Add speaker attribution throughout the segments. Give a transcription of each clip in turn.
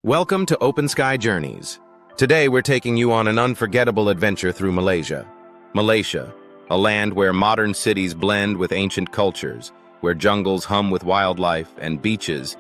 Speaker 1: Welcome to Open Sky Journeys. Today we're taking you on an unforgettable adventure through Malaysia. Malaysia, a land where modern cities blend with ancient cultures, where jungles hum with wildlife and beaches,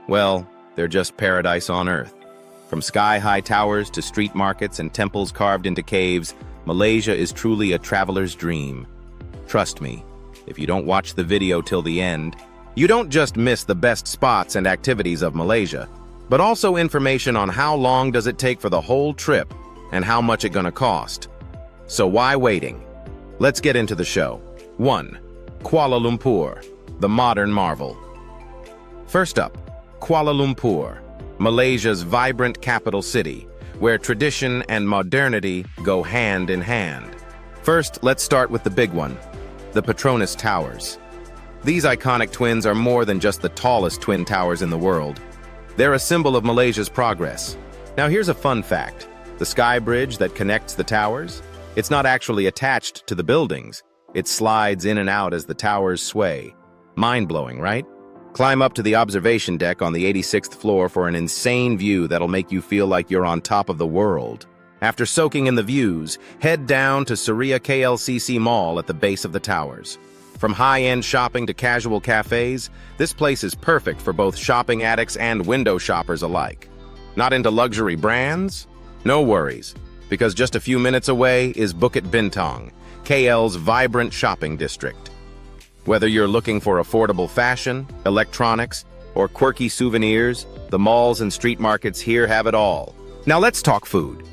Speaker 1: well, they're just paradise on earth. From sky-high towers to street markets and temples carved into caves, Malaysia is truly a traveler's dream. Trust me, if you don't watch the video till the end, you don't just miss the best spots and activities of Malaysia, but also information on how long does it take for the whole trip and how much it's gonna cost. So why waiting? Let's get into the show. 1. Kuala Lumpur, the modern marvel. First up, Kuala Lumpur, Malaysia's vibrant capital city, where tradition and modernity go hand in hand. First, let's start with the big one, the Petronas Towers. These iconic twins are more than just the tallest twin towers in the world. They're a symbol of Malaysia's progress. Now here's a fun fact. The sky bridge that connects the towers, it's not actually attached to the buildings. It slides in and out as the towers sway. Mind-blowing, right? Climb up to the observation deck on the 86th floor for an insane view that'll make you feel like you're on top of the world. After soaking in the views, head down to Serene KLCC Mall at the base of the towers. From high-end shopping to casual cafes, this place is perfect for both shopping addicts and window shoppers alike. Not into luxury brands? No worries, because just a few minutes away is Bukit Bintang, KL's vibrant shopping district. Whether you're looking for affordable fashion, electronics, or quirky souvenirs, the malls and street markets here have it all. Now let's talk food.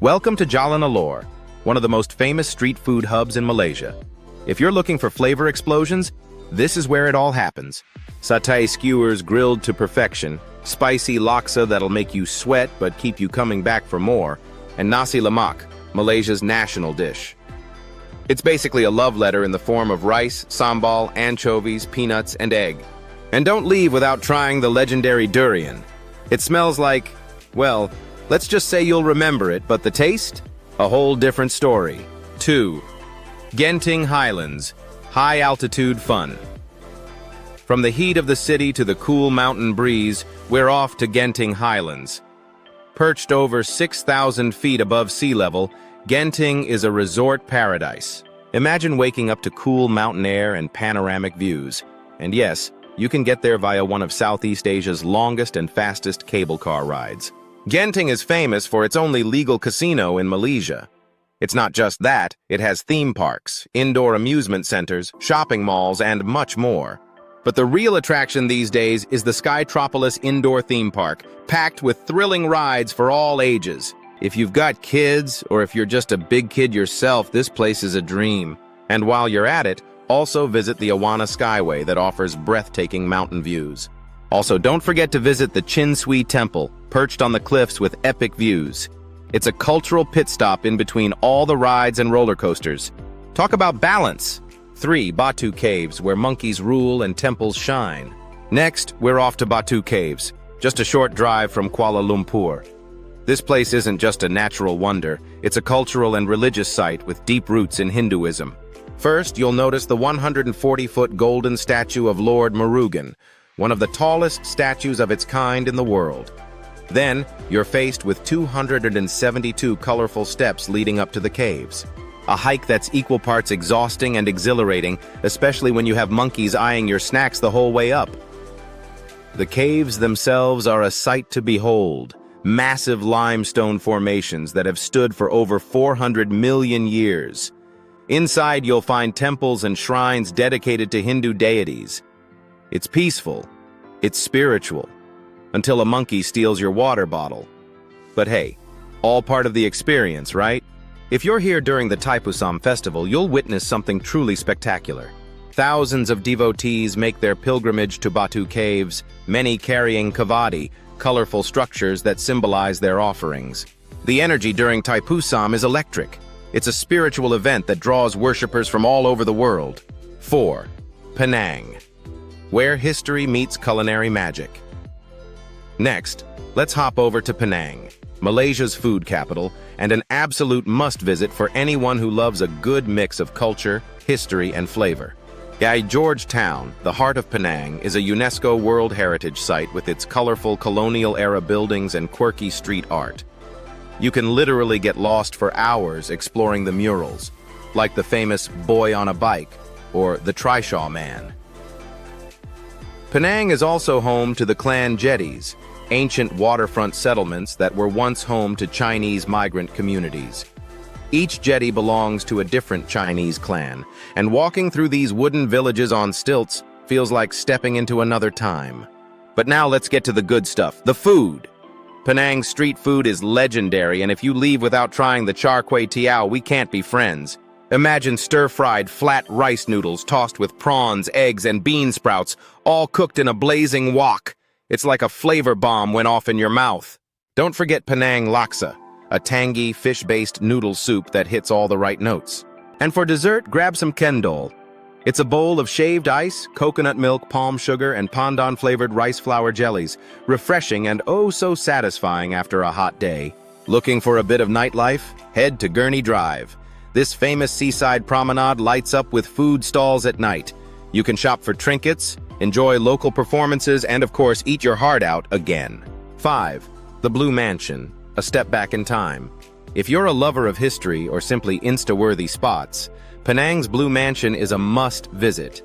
Speaker 1: Welcome to Jalan Alor, one of the most famous street food hubs in Malaysia. If you're looking for flavor explosions, this is where it all happens. Satay skewers grilled to perfection, spicy laksa that'll make you sweat but keep you coming back for more, and nasi lemak, Malaysia's national dish. It's basically a love letter in the form of rice, sambal, anchovies, peanuts, and egg. And don't leave without trying the legendary durian. It smells like, well, let's just say you'll remember it, but the taste? A whole different story. 2. Cameron Highlands, high-altitude fun. From the heat of the city to the cool mountain breeze, we're off to Cameron Highlands. Perched over 6,000 feet above sea level, Cameron is a resort paradise. Imagine waking up to cool mountain air and panoramic views. And yes, you can get there via one of Southeast Asia's longest and fastest cable car rides. Cameron is famous for its only legal casino in Malaysia. It's not just that, it has theme parks, indoor amusement centers, shopping malls, and much more. But the real attraction these days is the Skytropolis indoor theme park, packed with thrilling rides for all ages. If you've got kids, or if you're just a big kid yourself, this place is a dream. And while you're at it, also visit the Awana Skyway that offers breathtaking mountain views. Also, don't forget to visit the Chin Swee Temple, perched on the cliffs with epic views. It's a cultural pit stop in between all the rides and roller coasters. Talk about balance. 3. Batu Caves, where monkeys rule and temples shine. Next, we're off to Batu Caves, just a short drive from Kuala Lumpur. This place isn't just a natural wonder, it's a cultural and religious site with deep roots in Hinduism. First, you'll notice the 140-foot golden statue of Lord Murugan, one of the tallest statues of its kind in the world. Then, you're faced with 272 colorful steps leading up to the caves. A hike that's equal parts exhausting and exhilarating, especially when you have monkeys eyeing your snacks the whole way up. The caves themselves are a sight to behold. Massive limestone formations that have stood for over 400 million years. Inside, you'll find temples and shrines dedicated to Hindu deities. It's peaceful. It's spiritual. Until a monkey steals your water bottle. But hey, all part of the experience, right? If you're here during the Taipusam festival, you'll witness something truly spectacular. Thousands of devotees make their pilgrimage to Batu Caves, many carrying kavadi, colorful structures that symbolize their offerings. The energy during Taipusam is electric. It's a spiritual event that draws worshippers from all over the world. 4. Penang, where history meets culinary magic. Next, let's hop over to Penang, Malaysia's food capital, and an absolute must-visit for anyone who loves a good mix of culture, history, and flavor. Yeah, Georgetown, the heart of Penang, is a UNESCO World Heritage Site with its colorful colonial-era buildings and quirky street art. You can literally get lost for hours exploring the murals, like the famous Boy on a Bike or the Trishaw Man. Penang is also home to the Clan Jetties, ancient waterfront settlements that were once home to Chinese migrant communities. Each jetty belongs to a different Chinese clan, and walking through these wooden villages on stilts feels like stepping into another time. But now let's get to the good stuff, the food. Penang's street food is legendary, and if you leave without trying the char kway teow, we can't be friends. Imagine stir-fried flat rice noodles tossed with prawns, eggs, and bean sprouts, all cooked in a blazing wok. It's like a flavor bomb went off in your mouth. Don't forget Penang laksa, a tangy, fish-based noodle soup that hits all the right notes. And for dessert, grab some kendol. It's a bowl of shaved ice, coconut milk, palm sugar, and pandan-flavored rice flour jellies, refreshing and oh so satisfying after a hot day. Looking for a bit of nightlife? Head to Gurney Drive. This famous seaside promenade lights up with food stalls at night. You can shop for trinkets, enjoy local performances, and of course, eat your heart out again. 5. The Blue Mansion, a step back in time. If you're a lover of history or simply Insta-worthy spots, Penang's Blue Mansion is a must-visit.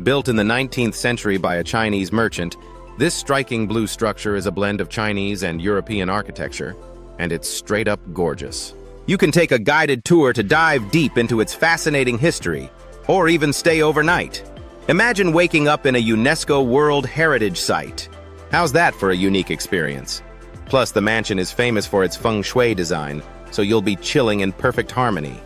Speaker 1: Built in the 19th century by a Chinese merchant, this striking blue structure is a blend of Chinese and European architecture, and it's straight-up gorgeous. You can take a guided tour to dive deep into its fascinating history, or even stay overnight. Imagine waking up in a UNESCO World Heritage Site. How's that for a unique experience? Plus, the mansion is famous for its feng shui design, so you'll be chilling in perfect harmony.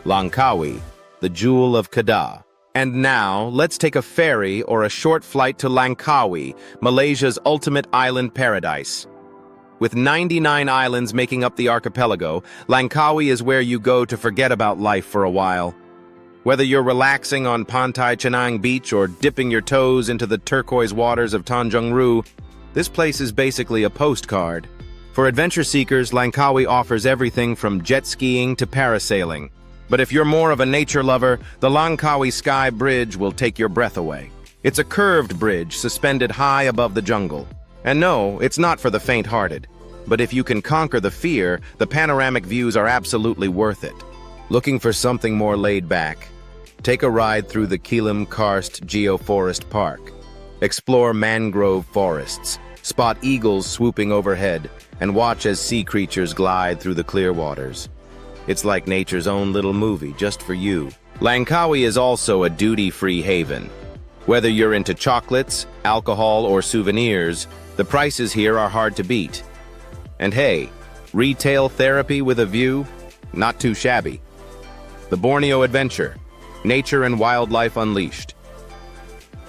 Speaker 1: Langkawi, the jewel of Kedah. And now, let's take a ferry or a short flight to Langkawi, Malaysia's ultimate island paradise. With 99 islands making up the archipelago, Langkawi is where you go to forget about life for a while. Whether you're relaxing on Pantai Chenang Beach or dipping your toes into the turquoise waters of Tanjung Ru, this place is basically a postcard. For adventure seekers, Langkawi offers everything from jet skiing to parasailing. But if you're more of a nature lover, the Langkawi Sky Bridge will take your breath away. It's a curved bridge suspended high above the jungle. And no, it's not for the faint-hearted. But if you can conquer the fear, the panoramic views are absolutely worth it. Looking for something more laid back? Take a ride through the Kilim Karst Geoforest Park. Explore mangrove forests, spot eagles swooping overhead, and watch as sea creatures glide through the clear waters. It's like nature's own little movie just for you. Langkawi is also a duty-free haven. Whether you're into chocolates, alcohol, or souvenirs, the prices here are hard to beat. And hey, retail therapy with a view? Not too shabby. The Borneo Adventure, nature and wildlife unleashed.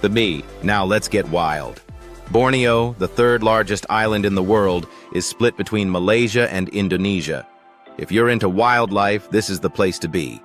Speaker 1: The B, now let's get wild. Borneo, the third largest island in the world, is split between Malaysia and Indonesia. If you're into wildlife, this is the place to be.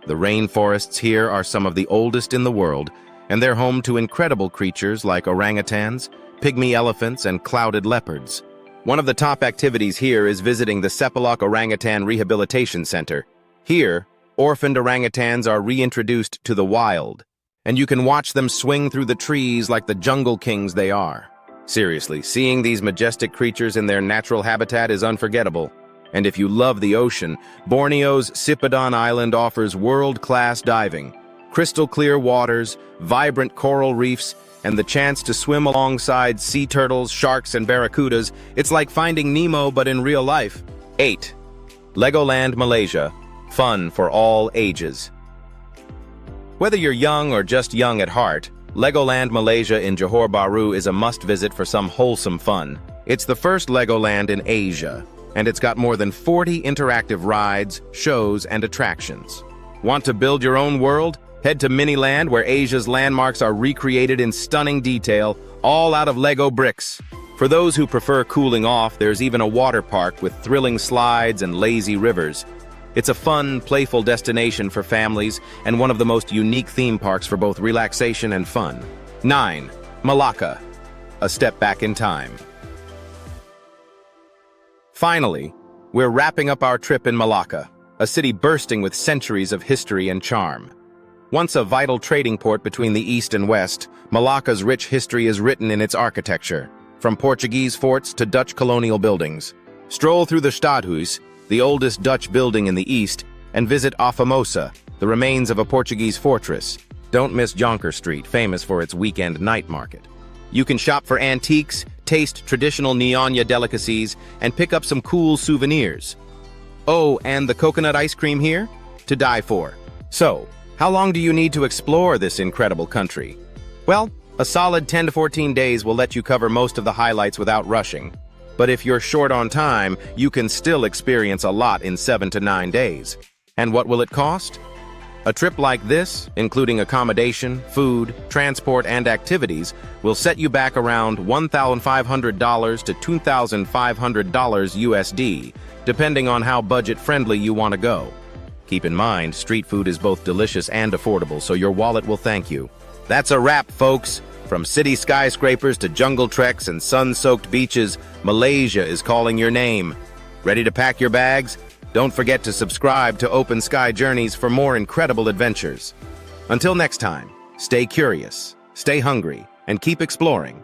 Speaker 1: The rainforests here are some of the oldest in the world, and they're home to incredible creatures like orangutans, pygmy elephants, and clouded leopards. One of the top activities here is visiting the Sepalok Orangutan Rehabilitation Center. Here, orphaned orangutans are reintroduced to the wild, and you can watch them swing through the trees like the jungle kings they are. Seriously, seeing these majestic creatures in their natural habitat is unforgettable. And if you love the ocean, Borneo's Sipadan Island offers world-class diving, crystal-clear waters, vibrant coral reefs, and the chance to swim alongside sea turtles, sharks, and barracudas. It's like finding Nemo, but in real life. 8. Legoland Malaysia. Fun for all ages. Whether you're young or just young at heart, Legoland Malaysia in Johor Bahru is a must-visit for some wholesome fun. It's the first Legoland in Asia, and it's got more than 40 interactive rides, shows, and attractions. Want to build your own world? Head to Miniland, where Asia's landmarks are recreated in stunning detail, all out of Lego bricks. For those who prefer cooling off, there's even a water park with thrilling slides and lazy rivers. It's a fun, playful destination for families and one of the most unique theme parks for both relaxation and fun. 9. Malacca, a step back in time. Finally, we're wrapping up our trip in Malacca, a city bursting with centuries of history and charm. Once a vital trading port between the East and West, Malacca's rich history is written in its architecture, from Portuguese forts to Dutch colonial buildings. Stroll through the Stadhuis, the oldest Dutch building in the East, and visit A Famosa, the remains of a Portuguese fortress. Don't miss Jonker Street, famous for its weekend night market. You can shop for antiques, taste traditional Nyanya delicacies, and pick up some cool souvenirs. Oh, and the coconut ice cream here? To die for. So, how long do you need to explore this incredible country? Well, a solid 10 to 14 days will let you cover most of the highlights without rushing. But if you're short on time, you can still experience a lot in 7 to 9 days. And what will it cost? A trip like this, including accommodation, food, transport, and activities, will set you back around $1,500 to $2,500 USD, depending on how budget-friendly you want to go. Keep in mind, street food is both delicious and affordable, so your wallet will thank you. That's a wrap, folks. From city skyscrapers to jungle treks and sun-soaked beaches, Malaysia is calling your name. Ready to pack your bags? Don't forget to subscribe to Open Sky Journeys for more incredible adventures. Until next time, stay curious, stay hungry, and keep exploring.